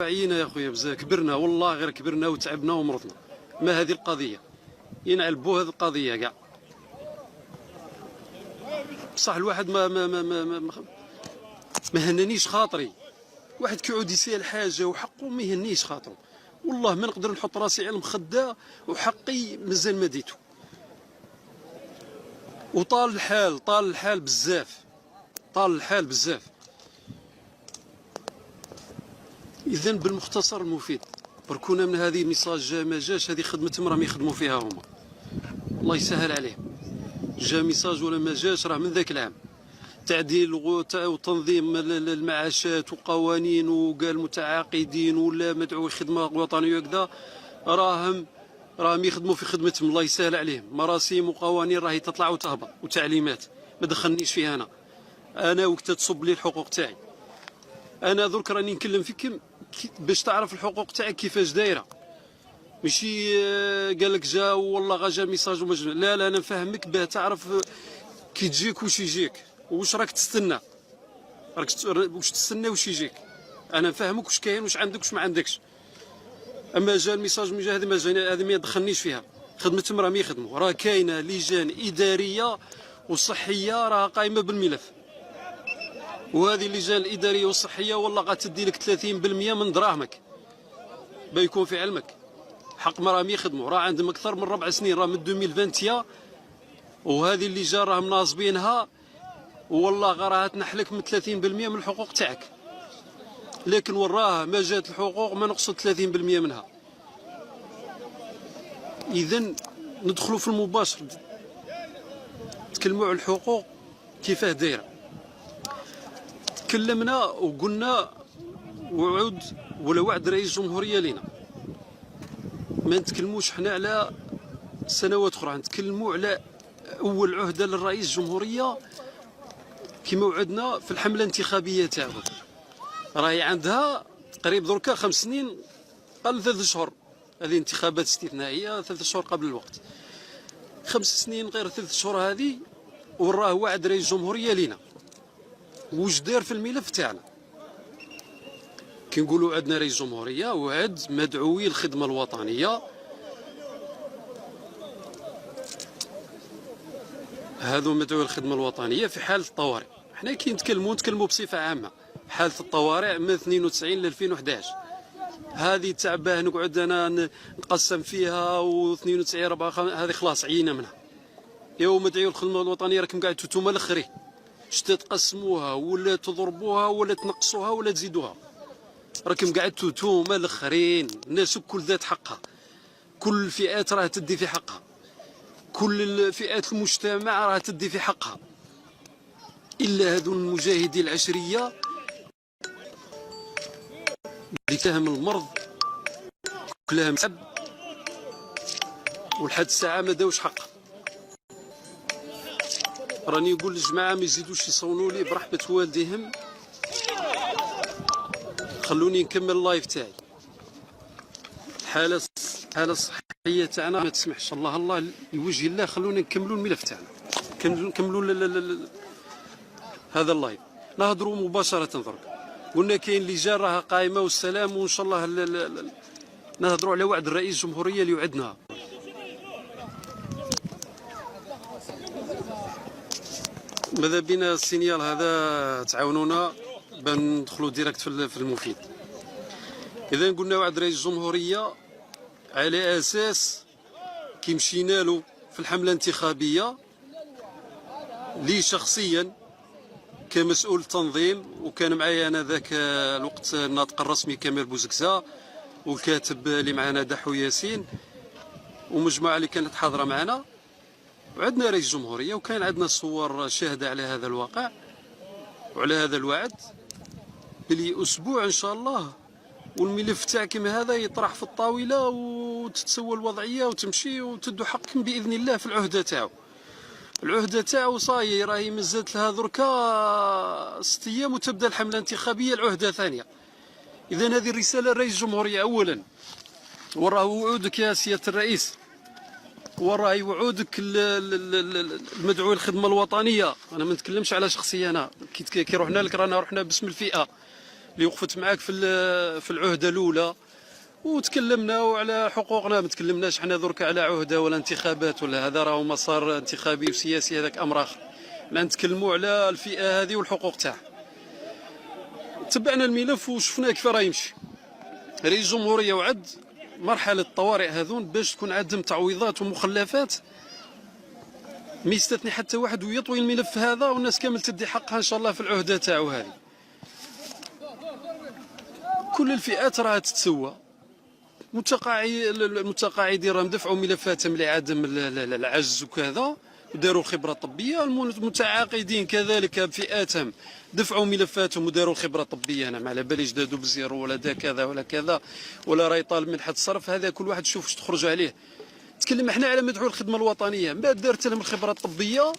عيينا يا خويا بزاف، كبرنا والله غير كبرنا وتعبنا ومرضنا. ما هذه القضيه ينعلبوا هذه القضيه كاع. بصح الواحد ما هنانيش خاطري. واحد كيعود يسال حاجه وحقه ما يهنيش خاطره. والله ما نقدر نحط راسي على المخده وحقي مازال ما ديتو. وطال الحال بزاف، طال الحال بزاف. اذا بالمختصر المفيد بركونا من هذه الميساج ما جاش، هذه خدمتهم راهم يخدموا فيها هما، الله يسهل عليهم. جا ميساج ولا ما جاش راه من ذاك العام. تعديل وتنظيم المعاشات وقوانين وقال متعاقدين ولا مدعو خدمه وطنيه وكذا، راهم يخدموا في خدمتهم، الله يسهل عليهم. مراسيم وقوانين راهي تطلع وتهبط وتعليمات ما دخلنيش فيها انا وقت تصب لي الحقوق تاعي. انا درك راني نكلم فيك باش تعرف الحقوق تاعك كيفاش دايره، ماشي قال لك جا والله جا ميساج وما جا. لا انا نفهمك باه تعرف كي تجيك واش يجيك واش راك تستنى، واش تستنى واش يجيك. انا نفهمك واش كاين واش عندك واش ما عندكش. اما جا الميساج من جا هذه ما يدخلنيش فيها، خدمتهم راهم يخدموا. راه كاينه لجان اداريه وصحيه راه قايمه بالملف، وهذه اللجان الاداريه والصحيه والله غتدي لك 30% من دراهمك بيكون في علمك. حق ما راهم يخدموا، راه عندهم اكثر من 4 سنين، راه من 2021 وهذه اللجان راهم ناصبينها، والله راه تنحلك من 30% من الحقوق تاعك. لكن وراه ما جات الحقوق ما نقصد 30% منها. اذا ندخلوا في المباشر نتكلموا على الحقوق كيفاه دايره. تكلمنا وقلنا وعد رئيس الجمهوريه لينا، ما نتكلموش حنا على سنوات اخرى، نتكلموا على اول عهده للرئيس الجمهوريه كما وعدنا في الحمله الانتخابيه تاعو. راهي عندها تقريبا دركا 5 سنين قبل 3 شهور، هذه انتخابات استثنائيه 3 شهور قبل الوقت. 5 سنين غير 3 شهور هذه، وراه وعد رئيس الجمهوريه لينا واش دار في الملف تاعنا. كي نقولوا عندنا رئيس جمهوريه وعد مدعوي الخدمه الوطنيه، هذو مدعوي الخدمه الوطنيه في حاله الطوارئ. حنا كي نتكلموا بصفه عامه، حاله الطوارئ من 92 ل 2011 هذه تعباه نقعد انا نقسم فيها، و92 4 هذه خلاص عينا منها. يا مدعوي الخدمه الوطنيه راكم قاعد نتوما الاخرين شتا تقسموها ولا تضربوها ولا تنقصوها ولا تزيدوها، راكم قاعد نتوما الاخرين. الناس كل ذات حقها، كل الفئات راه تدي في حقها، كل فئات المجتمع راه تدي في حقها، الا هذو المجاهدين العشريه اللي كلهم المرض كلهم تعب ولحد الساعه ما داوش حقها. راني نقول للجماعه ما يزيدوش يصونوا لي برحمه والديهم، خلوني نكمل اللايف تاعي. الحاله الصحيه تاعنا ما تسمحش، الله لوجه الله خلونا نكملوا الملف تاعنا، نكملوا هذا اللايف. نهضروا مباشره درك. قلنا كاين لجان راها قائمه والسلام، وان شاء الله نهضروا على وعد الرئيس الجمهوريه اللي وعدناها. ماذا بينا السينيال هذا تعاونونا بان ندخلوا ديريكت في المفيد. اذا قلنا وعد رئيس الجمهوريه على اساس كي مشينا له في الحمله الانتخابيه لي شخصيا كمسؤول تنظيم، وكان معايا انا ذاك الوقت الناطق الرسمي كمال بوزكزه، والكاتب اللي معنا دحو ياسين، ومجموعه اللي كانت حاضره معنا. وعندنا رئيس الجمهوريه وكان عندنا صور شاهده على هذا الواقع وعلى هذا الوعد، بلي اسبوع ان شاء الله والملف تاعكم هذا يطرح في الطاوله وتتسوى الوضعيه وتمشي وتدوا حقكم باذن الله في العهده تاعو. العهده تاعو صاي راهي مازالت لها دركا 6 ايام وتبدا الحمله الانتخابيه العهده ثانيه. اذا هذه الرساله لرئيس الجمهوريه اولا، وراه وعودك يا سياده الرئيس، وراه وعودك المدعو الخدمه الوطنيه. انا ما نتكلمش على شخصيه، انا كي رحنا لك رانا رحنا باسم الفئه، اللي وقفت معاك في العهده الاولى، وتكلمنا على حقوقنا. ما تكلمناش حنا درك على عهده ولا انتخابات، ولا هذا راهو مسار انتخابي وسياسي، هذاك امر اخر. حنا نتكلموا على الفئه هذه والحقوق تاعها. تبعنا الملف وشفنا كيف راه يمشي. رئيس الجمهوريه وعد مرحله الطوارئ هذون باش تكون عندهم تعويضات ومخلفات، ما يستثني حتى واحد ويطوي الملف هذا، والناس كامل تدي حقها ان شاء الله في العهده تاعو هذه. كل الفئات راها تتسوى. المتقاعدين راهم دفعوا ملفاتهم لعدم العجز وكذا وداروا الخبره الطبيه. المتعاقدين كذلك بفئاتهم دفعوا ملفاتهم وداروا الخبره الطبيه. انا ما على باليش دادوا بزيرو ولا دا كذا ولا كذا ولا راهي طالب منحه الصرف. هذا كل واحد شوف واش تخرج عليه. تكلم احنا على مدعو الخدمه الوطنيه، ما دارت لهم الخبره الطبيه.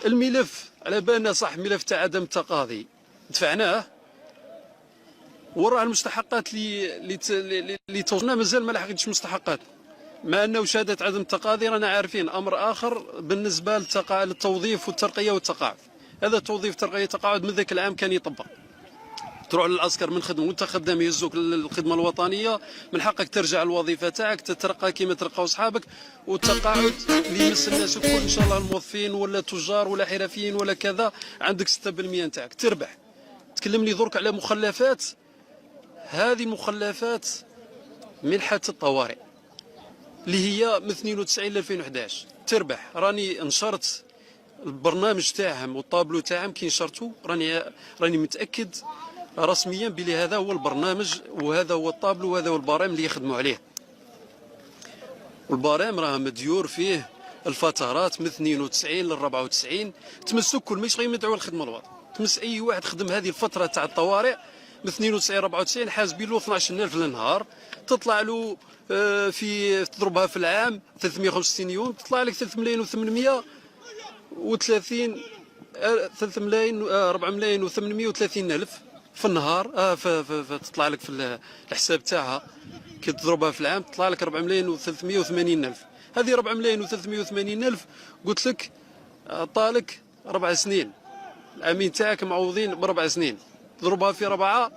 الملف على بالنا صح، ملف تاع عدم التقاضي دفعناه، وراه المستحقات اللي توصلنا مازال ما لحقتش مستحقات، مع انه شهاده عدم التقاضي رانا عارفين امر اخر بالنسبه للتوظيف والترقيه والتقاعد. هذا توظيف ترقيه تقاعد من ذاك العام كان يطبق. تروح للعسكر من خدمه وانت خدام يهزوك للخدمه الوطنيه، من حقك ترجع الوظيفه تاعك تترقى كما ترقاو صحابك. والتقاعد اللي يمس الناس الكل ان شاء الله، الموظفين ولا تجار ولا حرفيين ولا كذا، عندك 6% نتاعك تربح. تكلم لي درك على مخلفات. هذه مخلفات منحه الطوارئ اللي هي من 92 ل 2011 تربح. راني نشرت البرنامج تاعهم والطابلو تاعهم كي نشرتو، راني متاكد رسميا بلي هذا هو البرنامج وهذا هو الطابلو وهذا هو البرامج اللي يخدموا عليه. والبرامج راه مديور فيه الفترات من 92 ل 94، تمس كل ماشي غير مدعو الخدمه الوطنيه، تمس اي واحد خدم هذه الفتره تاع الطوارئ من 92 ل 94 حاسبين له 12000 للنهار. تطلع له في تضربها في العام 365 يوم تطلع لك 3 ملايين و830 3 ملايين 4 ملايين و830 الف في النهار. تطلع لك في الحساب تاعها كي تضربها في العام تطلع لك 4 ملايين و380 الف. هذه 4 ملايين و380 الف قلت لك طالك 4 سنين، العامين تاعك معوضين ب4 سنين. تضربها في 4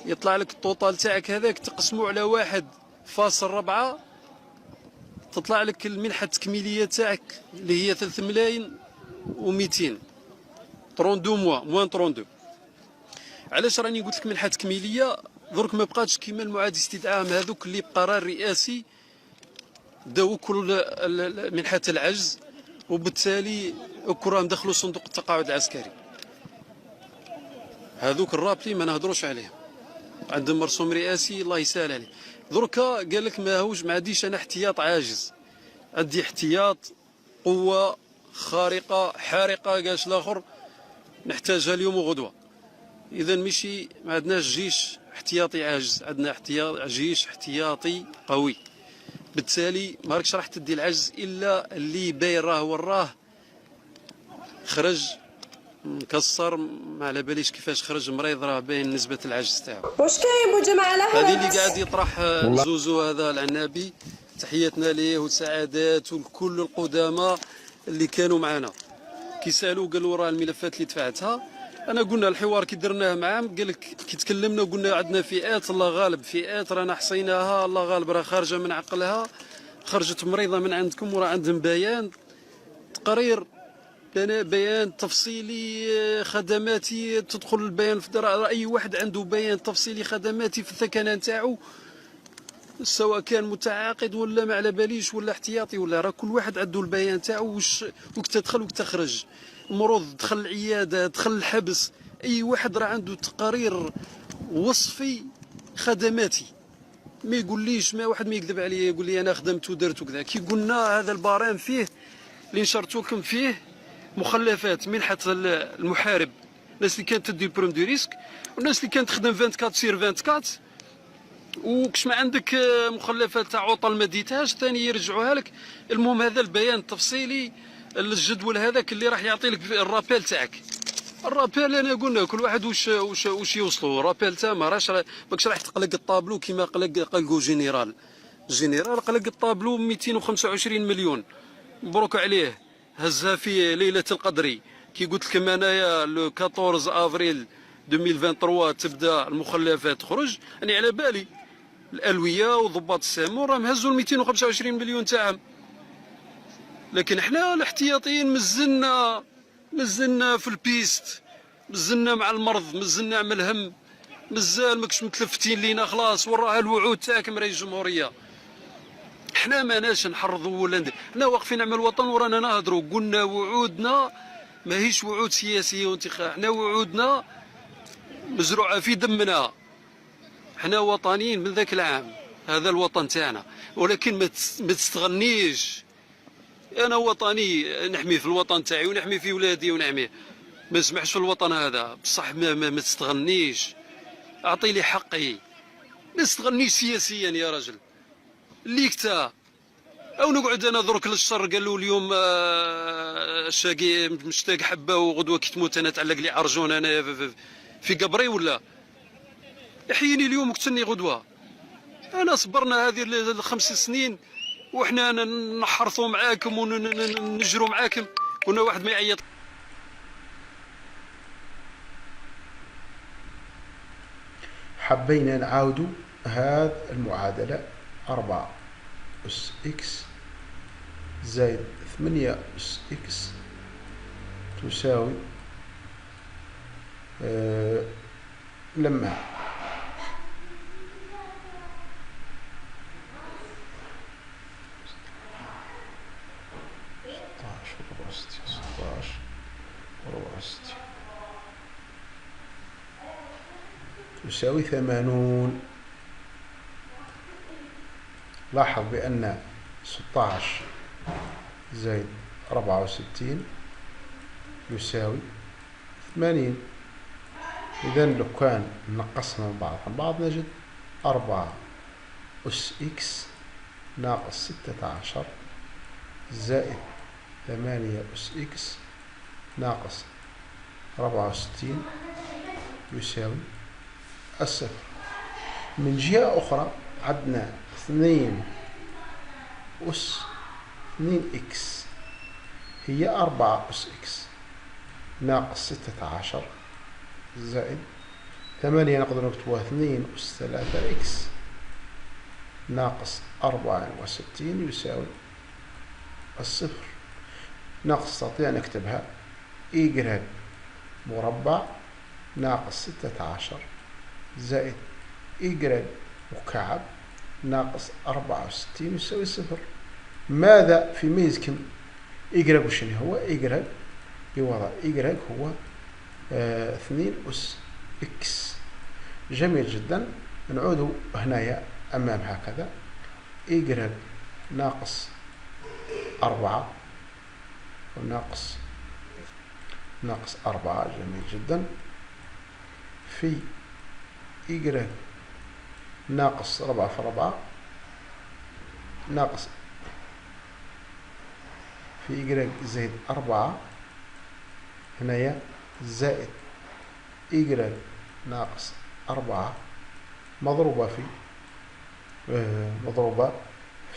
يطلع لك الطوطال تاعك هذاك تقسمه على 1.4 تطلع لك المنحه التكميليه تاعك اللي هي 3 ملايين و200 32 موان 32. علاش راني قلت لك منحه تكميليه؟ درك ما بقاتش كيما المعاد استدعاء هذوك اللي بقرار رئاسي داو كل منحه العجز، وبالتالي راهم دخلوا صندوق التقاعد العسكري. هذوك الرابلي ما نهضروش عليهم، عندهم مرسوم رئاسي الله يسهل عليه. دركا قال لك ما عنديش انا احتياط عاجز، عندي احتياط قوه خارقه حارقه قالش الاخر نحتاجها اليوم وغدوه. اذا ماشي ما عندناش جيش احتياطي عاجز، عندنا جيش احتياطي قوي. بالتالي ما راكش راح تدي العجز الا اللي باين راه وراه خرج مكسر، ما على باليش كيفاش خرج مريض، راه باين نسبه العجز تاعو. واش كاين بو جماعه هذه اللي قاعد يطرح زوزو هذا العنابي، تحياتنا ليه وسعادات وكل القدامى اللي كانوا معنا. كي سالوا قالوا راه الملفات اللي دفعتها، انا قلنا الحوار كي درناه معاهم قال لك كي تكلمنا وقلنا عندنا فئات الله غالب، فئات رانا حصيناها الله غالب راه خارجه من عقلها، خرجت مريضه من عندكم وراه عندهم بيان تقرير بيان تفصيلي خدماتي، تدخل البيان في اي واحد عنده بيان تفصيلي خدماتي في الثكنه نتاعو سواء كان متعاقد ولا ما على باليش ولا احتياطي ولا، راه كل واحد عنده البيان تاعو وك تدخل وك تخرج، المرض دخل العياده دخل الحبس، اي واحد راه عنده تقارير وصفي خدماتي. ما يقوليش ما واحد ما يكذب عليا يقول لي انا خدمت ودرت وكذا. كي قلنا هذا البرام فيه اللي نشرتوكم فيه مخلفات منحه المحارب، الناس اللي كانت تدي البروم دو ريسك والناس اللي كانت تخدم 24 سير 24، وكش ما عندك مخلفات تاع عطل ما ديتهاش ثاني يرجعوها لك. المهم هذا البيان التفصيلي الجدول هذاك اللي راح يعطي لك الرابيل تاعك. الرابيل انا قلنا كل واحد واش يوصلوا الرابيل تاعه، ما ماكش راح تقلق الطابلو كيما قلقوا جينيرال. الجينيرال قلق الطابلو 225 مليون مبروك عليه، هزها في ليله القدري كي قلت لكم انايا لو 14 افريل 2023 تبدا المخلفات تخرج. انا على بالي الالويه وضباط السامون راهم هزوا 225 مليون تاعهم، لكن احنا الاحتياطيين مزلنا في البيست، مزلنا مع المرض، مزلنا مع الهم، مازال ماكش متلفتين لينا خلاص. وراها الوعود تاعكم رئيس الجمهوريه. احنا ماناش نحرضوا ولا ندير، حنا واقفين على الوطن ورانا نهضروا. قلنا وعودنا ماهيش وعود سياسيه وانتخاب، حنا وعودنا مزروعه في دمنا. حنا وطنيين من ذاك العام، هذا الوطن تاعنا. ولكن ما تستغنيش. انا وطني، نحمي في الوطن تاعي ونحمي في ولادي ونحميه، ما نسمحش في الوطن هذا. بصح ما تستغنيش، اعطي لي حقي. ما تستغنيش سياسيا يا رجل. ليكتا او نقعد انا درك للشر. قالوا اليوم الشاقي مشتاق حبه وغدوه كي تموت انا تعلق لي عرجون انا في قبري، ولا يحييني اليوم وقتلني غدوه. انا صبرنا هذه الخمس سنين وحنا نحرثوا معاكم ونجروا معاكم. كنا واحد ما يعيط. حبينا نعاودوا هذه المعادلة 4 أس إكس زائد 8 أس إكس تساوي لما 16 تساوي 80. لاحظ بأن 16 زائد 64 يساوي 80. إذا لو كان نقصنا من بعض نجد 4 أس إكس ناقص 16 زائد 8 أس إكس ناقص 64 يساوي الصفر. من جهة أخرى عندنا 2 أس 2 إكس هي 4 أس إكس ناقص 16 زائد 8 نقدر نكتبوها 2 أس 3 إكس ناقص 64 يساوي الصفر. نستطيع نكتبها إيجريك مربع ناقص 16 زائد إيجريك مكعب ناقص 64 يساوي صفر. ماذا في ميزكم إيجريك وشنو هو؟ إيجريك بوضع إيجريك هو 2 أس إكس. جميل جدا. نعود هنايا أمام هكذا إيجريك ناقص 4 وناقص 4. جميل جدا. في إيجريك ناقص 4 في 4 ناقص في إيجريك زائد 4 هنايا زائد إيجريك ناقص 4 مضروبة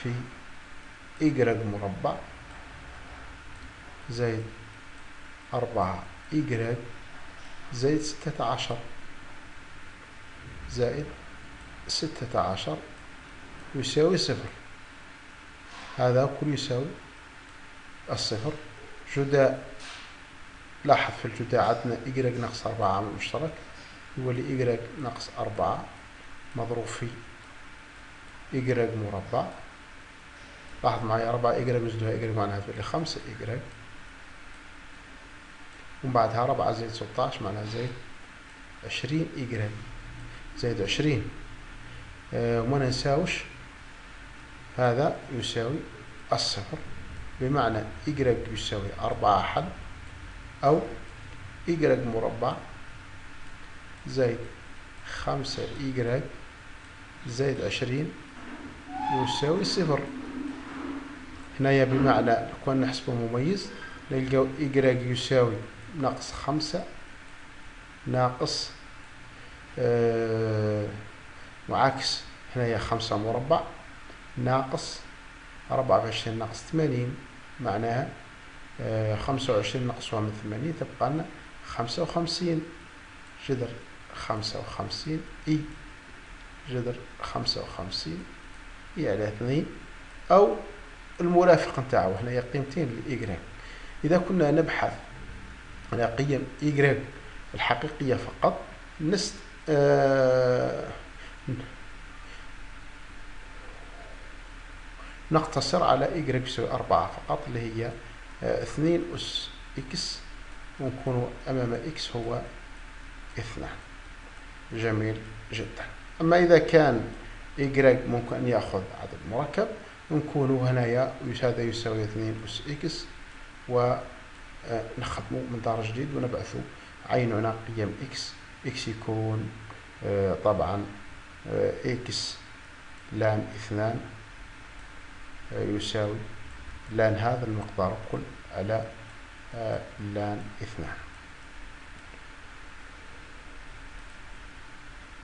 في إيجريك مربع زائد 4 إيجريك زائد 16 زائد 16 يساوي صفر. هذا كل يساوي الصفر. جداء. لاحظ في الجداء عندنا إيجريك ناقص 4 عامل مشترك يولي إيجريك ناقص 4 مضروب في إيجريك مربع. لاحظ معي 4 إيجريك نزيدوها إيجريك معناها تولي 5 إيجريك ومن بعدها 4 زائد 16 معناها زائد 20 إيجريك زائد 20. وما ننساوش هذا يساوي الصفر، بمعنى إيجريك يساوي 4 حل أو إيجريك مربع زائد 5 إيجريك زائد 20 يساوي صفر. هنايا بمعنى لو كنا نحسبه مميز نلقاو إيجريك يساوي ناقص 5 ناقص معاكس هنايا 5 مربع ناقص 24 ناقص 80 معناها 25 نقصها من 80 تبقى لنا 55. جذر 55 إي جذر 55 إي على 2، أو المرافق نتاعو هنايا قيمتين لإيكغيك. إذا كنا نبحث على قيم إيكغيك الحقيقية فقط نقتصر على إيكغيك يساوي 4 فقط، اللي هي 2 أس إكس، ونكون أمام إكس هو 2. جميل جدا. أما إذا كان إيكغيك ممكن أن يأخذ عدد مركب، نكون هنايا هذا يساوي 2 أس إكس، ونخدموا من دار جديد ونبعثوا عيننا قيم إكس. إكس يكون طبعا إكس لان 2 يساوي لان هذا المقدار كل على لان 2.